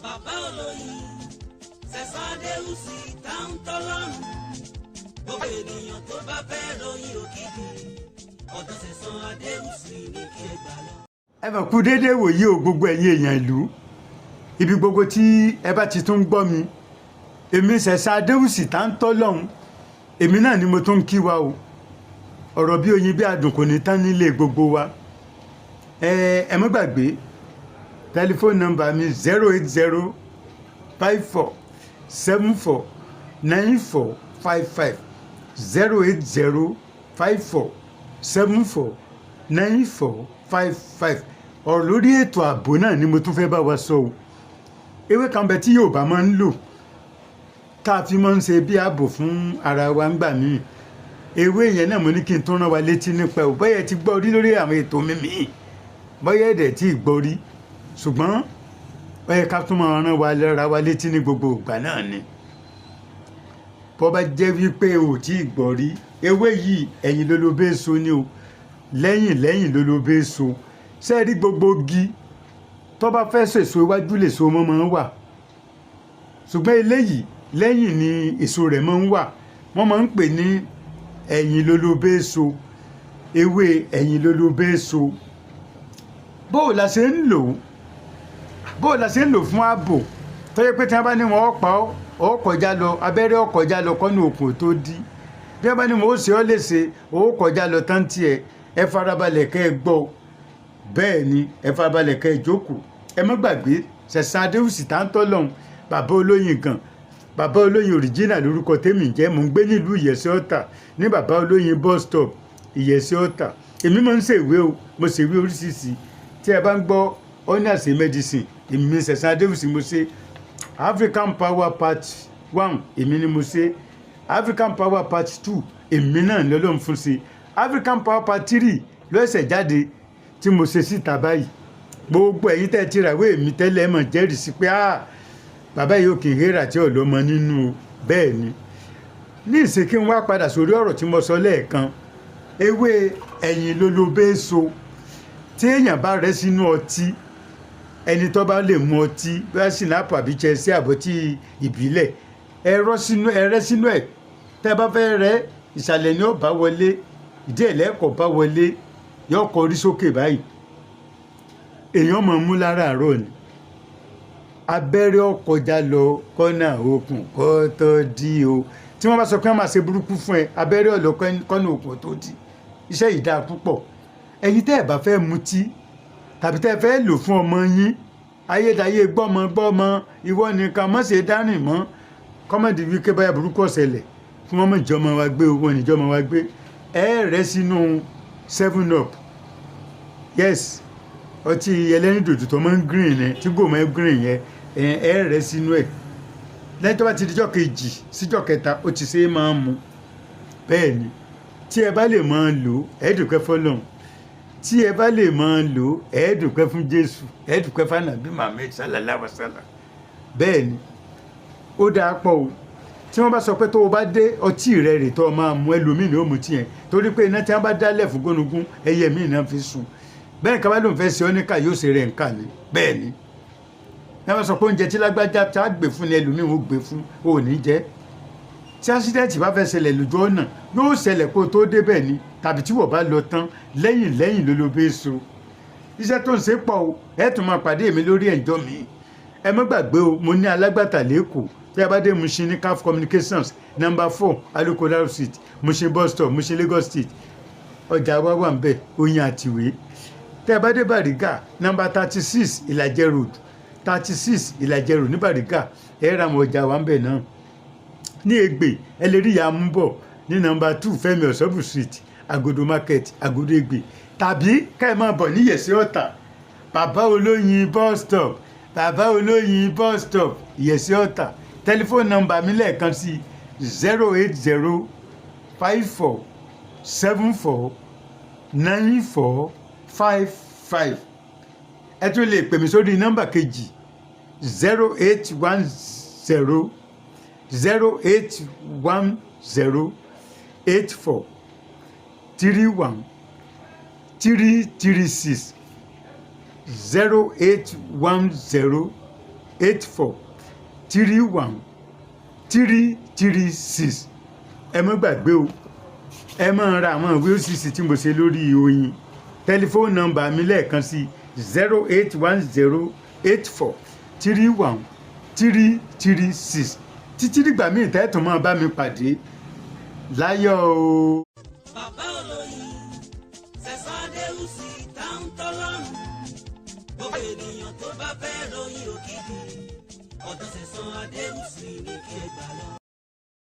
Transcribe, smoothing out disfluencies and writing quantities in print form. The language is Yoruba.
bàbá olóyin Sẹ̀sádéwùsì táwọn tọ́lọ́run gbogbo ènìyàn tó bá fẹ́ ròyìn òkìkí ọ̀dọ̀ Sẹ̀san Adéwùsì ní kí ẹ gbà lọ. ẹ mọ̀ kú déédéé wòye o gbogbo ẹ̀yin èèyàn ìlú ibi gbogbo tí ẹ bá ti tún gbọ́ mi èmi Sẹ̀san Adéwùsì táwọn tọ́lọ́run èmi náà ni mo tún kí wa o ọ̀rọ̀ bí oyin bí adùn kò ní tán nílé gbogbo wa ẹ má gbàgbé tẹlifóònù nọ́mbà mi 08054749455 08054749455 ọ̀rọ̀ lórí ètò ààbò náà ni mo tún fẹ́ bá wa sọ o ewé kan bẹ tí Yorùbá máa ń lò tá a fi máa ń ṣe bí ààbò fún ara wa ń gbà míì ewé yẹn náà mo ní kí n tó rán wa létí nípa ò bóyá ẹ ti gbọ́ rí lórí àwọn ètò mi míì bóyá ẹ̀dẹ̀ tí ì gbọ́ rí ṣùgbọ́n ó yẹ ká tún máa rán wa lẹ́ra wa létí ní gbogbo ìgbà náà ni bó bá jẹ́ wípé ò tí ì gbọ́ rí ewé yìí ẹ̀yìn lólobé èso ni o lẹ́yìn lólobé èso ṣé rí gbogbo igi tó bá fẹ́ sèso iwájú lè so mọ́ máa ń wà ṣùgbọ́n eléyìí lẹ́yìn ni èso rẹ̀ máa ń wà wọ́n máa ń pè ní ẹ̀yìn lólobé èso ewé ẹ̀yìn lólobé èso bóò la ṣe ń lò fún ààbò tó yẹ pé tí wọ́n bá ní wọn pa ọ́ kọjá lọ abẹ́rẹ́ ọ́ kọjá lọ kọ́nù òkun tó dí bí wọ́n bá ní wọn ó ṣe ọ́ léṣe ó kọjá lọ tán tiẹ̀ ẹ farabalẹ̀ kẹ́ ẹ gbọ́ bẹ́ẹ̀ ni ẹ farabalẹ̀ kẹ́ ẹ jókòó ẹ má gbàgbé Sẹ̀san Adéwùsì tá ń tọ́lọ́hún bàbá olóyin gan bàbá olóyin original lórúkọ tèmi jẹ́ mò ń gbé nílùú Ìyẹ̀sẹ̀ Ọ̀tà ní bàbá olóyin bus stop Ìyẹ̀sẹ̀ Ọ̀tà èmi máa ń ṣèwé o mo ṣèwé oríṣiríṣi tí ẹ bá ń gbọ́ honors medicine èmi Sẹ̀san Adéwùsì mo ṣe African Power Part 1 èmi ni mo ṣe African Power Part 2 èmi náà lọ́lọ́run fún ṣe African Power Part 3 lọ́sẹ̀ jáde tí mo ṣe síta báyìí gbogbo ẹ̀yin tẹ́ ti ràwé mi tẹ́lẹ̀ mọ̀ jẹ́rìí sí pé bàbá yìí ò kì í hẹ́rà tí ọ̀lọ́mọ nínú bẹ́ẹ̀ ni ní ìsìnkí ń wá padà sórí ọ̀rọ̀ tí mo sọ lẹ́ẹ̀kan ewé ẹ̀yìn lólobé èso tí èèyàn bá rẹ́ sínú ọtí ẹni tó bá lè mu ọtí bá sinapu àbí Chelsea àbọ̀tí ìbílẹ̀ ẹ rẹ́ sínú ẹ̀ tẹ́ bá fẹ́ rẹ́ ìsàlẹ̀ ni ó bá wọlé ìdí ẹ̀lẹ́kọ̀ọ́ bá wọlé yóò kọrí sókè báyìí èèyàn máa mú láràárọ̀ ni abẹ́rẹ́ ọkọjá lọ kọ́nà òkun kó tó di o tí wọ́n bá sọ pé wọ́n máa ṣe burúkú fún ẹ abẹ́rẹ́ ọ̀lọ́ kọ́nà òkun tó di iṣẹ́ yìí dáa púpọ̀ ẹ̀yin tẹ́ ẹ̀ bá fẹ́ mutí tàbí tẹ́ ẹ fẹ́ lò fún ọmọ yín ayédáyé gbọ́mọ ìwọ nìkan mọ́ ṣe dárìn mọ́ kọ́mọ̀dé wíkẹ́ báyà burúkú ọ̀sẹ̀lẹ̀ fún wọn mọ̀ ìjọmọ wa gbé owó níjọmọ wa gbé ẹ rẹ́ sínú 7up yes ọtí ẹlẹ́rìndòdò tó máa ń green yẹn tí gò máa ń green yẹn ẹ rẹ́ sínú ẹ̀ lẹ́yìn tó bá ti dijọ́ kejì síjọ́ kẹta ó ti ṣe é máa ń mu bẹ́ẹ̀ ni tí ẹ bá lè máa lò ẹ dúpẹ́ fọlọ́run tí ẹ bá lè máa lò ẹ dúpẹ́ fún Jésù ẹ dúpẹ́ fún Ànábì Muhammad sallallahu alaihi wasallam bẹ́ẹ̀ ni ó dáa pọ̀ o tí wọ́n bá sọ pé tó o bá dé ọtí rẹ̀ rè tó o máa mú ẹlòmíì ní òmùtí yẹn torí pé iná tí wọ́n bá dálẹ̀ fún gónúgún ẹyẹ míì náà fi sùn bẹ́ẹ̀ ká bá lóun fẹ́ ṣe ọ́ níkà yóò ṣe rẹ̀ nǹkan ni bẹ́ẹ̀ ni ẹ bá sọ pé oúnjẹ tí lágbájá tá a gbé fún ni ẹlòmíì ò gbé fún ò ní jẹ tí ásídẹ́ǹtì bá fẹ́ ṣẹlẹ̀ lójú ọ̀nà yóò ṣẹlẹ̀ kó tó débẹ̀ ni tàbí tí wọ́n bá lọ tán lẹ́yìn lólobé èso iṣẹ́ tó ń ṣe pọ̀ o ẹ tún máa pàdé mi lórí ẹ̀jọ́ mi ẹ má gbàgbé o mo ní alágbàtà lẹ́kọ̀ọ́ tí a bá dé Mushin ní CAF Communications number 4 Alukola Street Mushin bus stop Mushin Lagos State ọjà wa wà ń bẹ̀ oyin àtìwé tí a bá dé Bariga number 36 Ìlàjẹ road 36 Ìlàjẹ road ní Bariga ẹ ra àwọn ọjà wa ń bẹ̀ náà ní Ègbè ẹ lè rí ìyá mú bọ̀ ní number 2 Fẹ́mi Ọ̀ṣọ́bù Street Agodo Market Agodo Ègbè tàbí ká ẹ máa bọ̀ ní Ìyẹ̀sẹ̀ Ọ̀tà bàbá olóyin bus stop bàbá olóyin bus stop Ìyẹ̀sẹ̀ Ọ̀tà tẹlifóònù nọ́mbà mi lẹ́ẹ̀kan sí 08054749455 ẹ tún lè pè mí sórí nọ́mbà kejì 0810336 0810336 08084313336. ẹ má gbàgbé o, ẹ máa ra àwọn ìwé òṣìṣì tí mo ṣe lórí oyin. Tẹlifóònù nọ́mbà mi lẹ́ẹ̀kan sí 08108413336. títí dìgbà míì tẹ́tùn máa bá mi pàdé láyọ̀ o. bàbá olóyin Sẹ̀san Adéwùsì táwọn tọ́lọ́run gbogbo ènìyàn tó bá fẹ́ ròyìn òkìkí ọ̀dọ̀ Sẹ̀san Adéwùsì ní kí ẹ gbà lọ.